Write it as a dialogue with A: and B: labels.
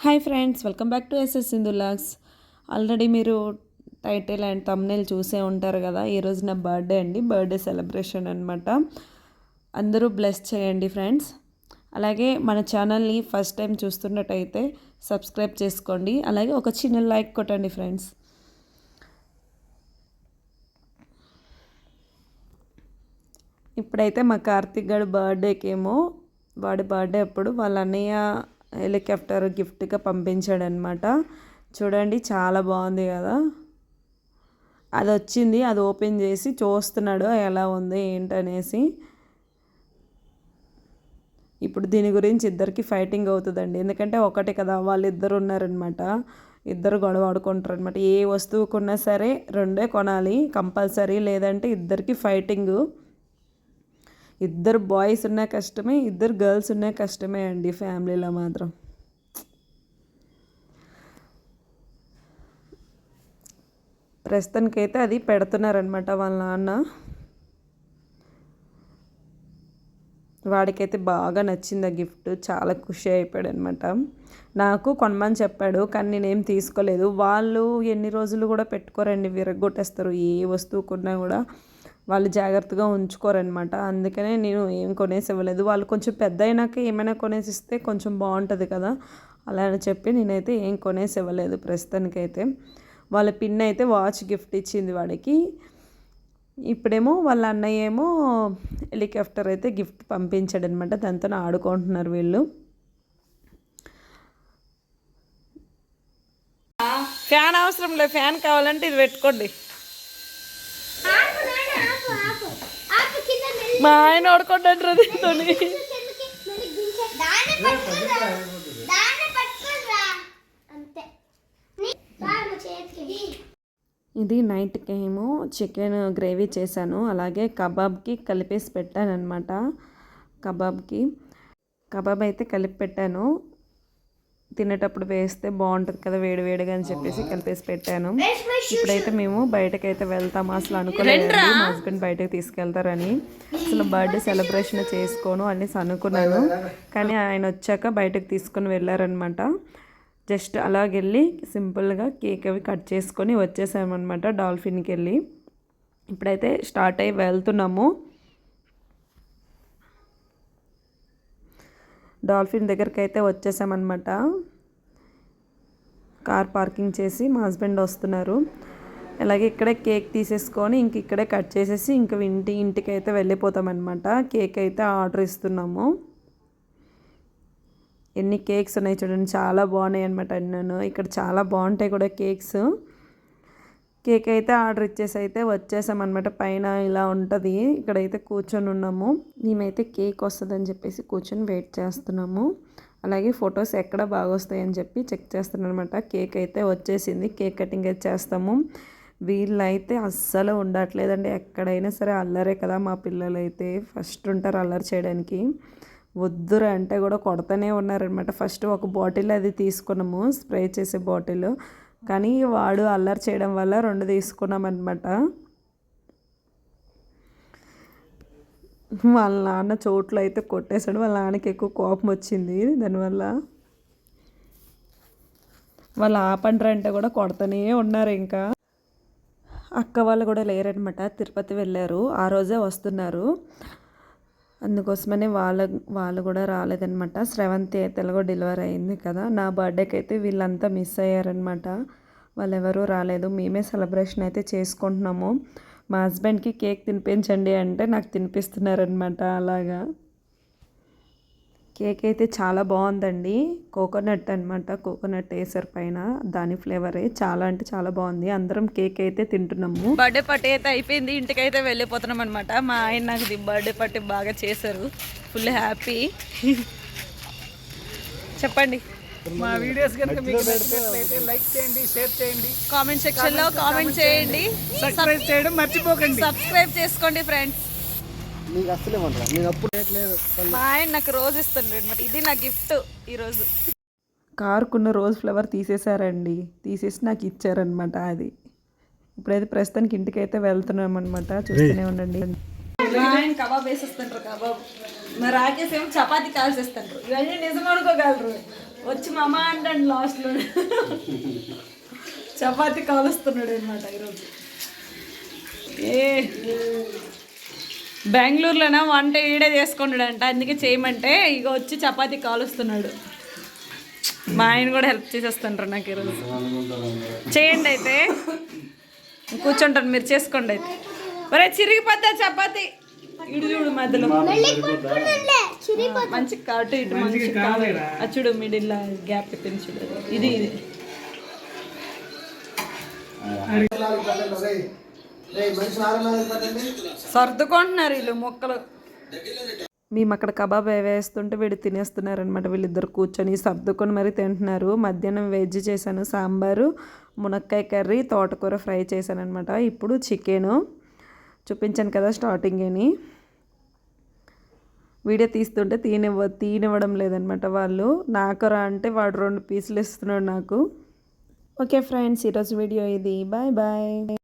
A: Hi friends, welcome back to SS Sindhu vlogs. Already మీరు title and thumbnail చూసే ఉంటారు కదా. ఈరోజు నా బర్త్డే అండి, బర్త్డే సెలబ్రేషన్ అనమాట. అందరూ బ్లెస్ చేయండి ఫ్రెండ్స్. అలాగే మన ఛానల్ని ఫస్ట్ టైం చూస్తున్నట్టయితే సబ్స్క్రైబ్ చేసుకోండి. అలాగే ఒక చిన్న లైక్ కొట్టండి ఫ్రెండ్స్. ఇప్పుడైతే మా కార్తిక్ గడు బర్త్డేకేమో వాడి బర్త్డే అప్పుడు వాళ్ళ అన్నయ్య హెలికాప్టర్ గిఫ్ట్గా పంపించాడనమాట. చూడండి, చాలా బాగుంది కదా. అది వచ్చింది, అది ఓపెన్ చేసి చూస్తున్నాడు ఎలా ఉంది ఏంటనేసి. ఇప్పుడు దీని గురించి ఇద్దరికి ఫైటింగ్ అవుతుందండి, ఎందుకంటే ఒకటే కదా, వాళ్ళిద్దరు ఉన్నారనమాట. ఇద్దరు గొడవ ఆడుకుంటారు అనమాట. ఏ వస్తువు కొన్నా సరే రెండే కొనాలి కంపల్సరీ, లేదంటే ఇద్దరికి ఫైటింగు. ఇద్దరు బాయ్స్ ఉన్న కష్టమే, ఇద్దరు గర్ల్స్ ఉన్న కష్టమే అండి ఫ్యామిలీలో మాత్రం. ప్రస్తుతానికైతే అది పెడుతున్నారనమాట వాళ్ళ నాన్న. వాడికైతే బాగా నచ్చింది ఆ గిఫ్ట్, చాలా ఖుషి అయిపోయాడు అనమాట. నాకు కొనమని చెప్పాడు, కానీ నేనేం తీసుకోలేదు. వాళ్ళు ఎన్ని రోజులు కూడా పెట్టుకోరండి, విరగొట్టేస్తారు. ఏ వస్తువు కొన్నా కూడా వాళ్ళు జాగ్రత్తగా ఉంచుకోరనమాట. అందుకనే నేను ఏం కొనేసి ఇవ్వలేదు. వాళ్ళు కొంచెం పెద్ద అయినాక ఏమైనా కొనేసి ఇస్తే కొంచెం బాగుంటుంది కదా, అలా అని చెప్పి నేనైతే ఏం కొనేసి ఇవ్వలేదు ప్రస్తుతానికైతే. వాళ్ళ పిన్ అయితే వాచ్ గిఫ్ట్ ఇచ్చింది వాడికి. ఇప్పుడేమో వాళ్ళ అన్నయ్య ఏమో హెలికాప్టర్ అయితే గిఫ్ట్ పంపించాడనమాట. దాంతో ఆడుకుంటున్నారు వీళ్ళు. ఫ్యాన్ అవసరం లేదు, ఫ్యాన్ కావాలంటే ఇది పెట్టుకోండి. మా ఆయన ఓడుకుంటాడు దీంతో. ఇది నైట్కి ఏమో చికెన్ గ్రేవీ చేశాను, అలాగే కబాబ్కి కలిపేసి పెట్టాను అనమాట. కబాబ్ అయితే కలిపి పెట్టాను, తినేటప్పుడు వేస్తే బాగుంటుంది కదా వేడివేడిగా అని చెప్పేసి కలిపేసి పెట్టాను. ఇప్పుడైతే మేము బయటకైతే వెళ్తాము. అసలు అనుకోలేదు మా హస్బెండ్ బయటకు తీసుకెళ్తారని. అసలు బర్త్డే సెలబ్రేషన్ చేసుకోను అనేసి అనుకున్నాను, కానీ ఆయన వచ్చాక బయటకు తీసుకొని వెళ్ళారనమాట. జస్ట్ అలాగెళ్ళి సింపుల్గా కేక్ అవి కట్ చేసుకొని వచ్చేసామన్నమాట డాల్ఫిన్కి వెళ్ళి. ఇప్పుడైతే స్టార్ట్ అయ్యి వెళ్తున్నాము. డాల్ఫిన్ దగ్గరికి అయితే వచ్చేసామన్నమాట. కార్ పార్కింగ్ చేసి మా హస్బెండ్ వస్తున్నారు. అలాగే ఇక్కడే కేక్ తీసేసుకొని ఇక్కడే కట్ చేసేసి ఇంటికి అయితే వెళ్ళిపోతామన్నమాట. కేక్ అయితే ఆర్డర్ ఇస్తున్నాము. ఎన్ని కేక్స్ ఉన్నాయి చూడండి, చాలా బాగున్నాయి అనమాట. అన్నాను ఇక్కడ చాలా బాగుంటాయి కూడా కేక్స్. కేక్ అయితే ఆర్డర్ ఇచ్చేసి అయితే వచ్చేసామన్నమాట. పైన ఇలా ఉంటుంది, ఇక్కడైతే కూర్చొని ఉన్నాము. మేమైతే కేక్ వస్తుందని చెప్పేసి కూర్చొని వెయిట్ చేస్తున్నాము. అలాగే ఫొటోస్ ఎక్కడ బాగా వస్తాయని చెప్పి చెక్ చేస్తున్నాను అనమాట. కేక్ అయితే వచ్చేసింది, కేక్ కటింగ్ అయితే చేస్తాము. వీళ్ళైతే అస్సలు ఉండట్లేదండి, ఎక్కడైనా సరే అల్లరే కదా. మా పిల్లలు అయితే ఫస్ట్ ఉంటారు అల్లరి చేయడానికి. వద్దురా అంటే కూడా కొడతానే ఉన్నారనమాట. ఫస్ట్ ఒక బాటిల్ అది తీసుకున్నాము, స్ప్రే చేసే బాటిల్, కానీ వాడు అల్లరి చేయడం వల్ల 2 తీసుకున్నామన్నమాట. వాళ్ళ నాన్న చోట్లు అయితే కొట్టేశాడు. వాళ్ళ నాన్నకి ఎక్కువ కోపం వచ్చింది దానివల్ల. వాళ్ళు ఆపండ్రా అంటే కూడా కొడతానే ఉన్నారు. ఇంకా అక్క వాళ్ళు కూడా లేరనమాట, తిరుపతి వెళ్ళారు, ఆ రోజే వస్తున్నారు. అందుకోసమనే వాళ్ళు కూడా రాలేదనమాట. శ్రవంతి అయితే ఎలాగో డెలివరీ అయింది కదా. నా బర్త్డేకి అయితే వీళ్ళంతా మిస్ అయ్యారనమాట, వాళ్ళు ఎవరూ రాలేదు. మేమే సెలబ్రేషన్ అయితే చేసుకుంటున్నాము. మా హస్బెండ్కి కేక్ తినిపించండి అంటే నాకు తినిపిస్తున్నారనమాట. అలాగా కేక్ అయితే చాలా బాగుందండి, కోకోనట్ అనమాట. కోకోనట్ వేసారు పైన, దాని ఫ్లేవరే చాలా అంటే చాలా బాగుంది. అందరం కేక్ అయితే తింటున్నాము. బర్త్డే పార్టీ అయితే అయిపోయింది, ఇంటికైతే వెళ్ళిపోతున్నాం అనమాట. మా ఆయన నాకు బర్త్డే పార్టీ బాగా చేశారు, ఫుల్ హ్యాపీ. చెప్పండి.
B: మా వీడియోస్ కనుక మీకు నచ్చినట్లయితే లైక్ చేయండి, షేర్ చేయండి,
A: కామెంట్ సెక్షన్లో కామెంట్ చేయండి,
B: సబ్స్క్రైబ్ చేయడం మర్చిపోకండి.
A: సబ్స్క్రైబ్ చేసుకోండి ఫ్రెండ్స్.
B: నీకు అసలే ఉంటా, నేను అప్పుడు లేదు.
A: మా ఆయన నాకు రోజు ఇస్తుండ్రు అనమాట, ఇది నా గిఫ్ట్ ఈరోజు. కారుకున్న రోజ్ ఫ్లవర్ తీసేశారండి, తీసేసి నాకు ఇచ్చారనమాట. అది ఇప్పుడైతే ప్రస్తుతానికి ఇంటికైతే వెళ్తున్నాం అనమాట. చూస్తూనే ఉండండి. ఆయన కబాబ్ వేసేస్తుంటారు, కబాబ్. మరి రాకేష్ ఏమో చపాతీ కాల్చేస్తుంటారు. ఇవన్నీ నిజం అనుకోగలరు. వచ్చి మామ అంటాడు లాస్ట్లో. చపాతి కాలుస్తున్నాడు అనమాట ఈరోజు. బెంగళూరులోనా వంట ఈడే చేసుకున్నాడంట, అందుకే చేయమంటే ఇక వచ్చి చపాతి కాలుస్తున్నాడు. మా ఆయన కూడా హెల్ప్ చేసేస్తుంటారు నాకు ఈరోజు. చేయండి అయితే, కూర్చుంటాను, మీరు చేసుకోండి అయితే. ఒరే చిరిగిపోద్దా చపాతి, ఇటు చూడు మధ్యలో మంచి కాటు, ఇటు మంచి చూడు మిడిల్ గ్యాప్ పెట్టింది చూడు, ఇది ఇది సర్దుకుంటున్నారు వీళ్ళు మొక్కలు. మేము అక్కడ కబాబ్ వేస్తుంటే వీడు తినేస్తున్నారనమాట. వీళ్ళిద్దరు కూర్చొని సర్దుకొని మరి తింటున్నారు. మధ్యాహ్నం వెజ్ చేశాను, సాంబారు, మునక్కాయ కర్రీ, తోటకూర ఫ్రై చేశాను అనమాట. ఇప్పుడు చికెను చూపించాను కదా స్టార్టింగ్ అని. వీడియో తీస్తుంటే తీనివ్వడం లేదనమాట వాళ్ళు. నాకు రా అంటే వాడు 2 పీసులు ఇస్తున్నాడు నాకు. ఓకే ఫ్రెండ్స్, ఈరోజు వీడియో ఇది. Bye bye.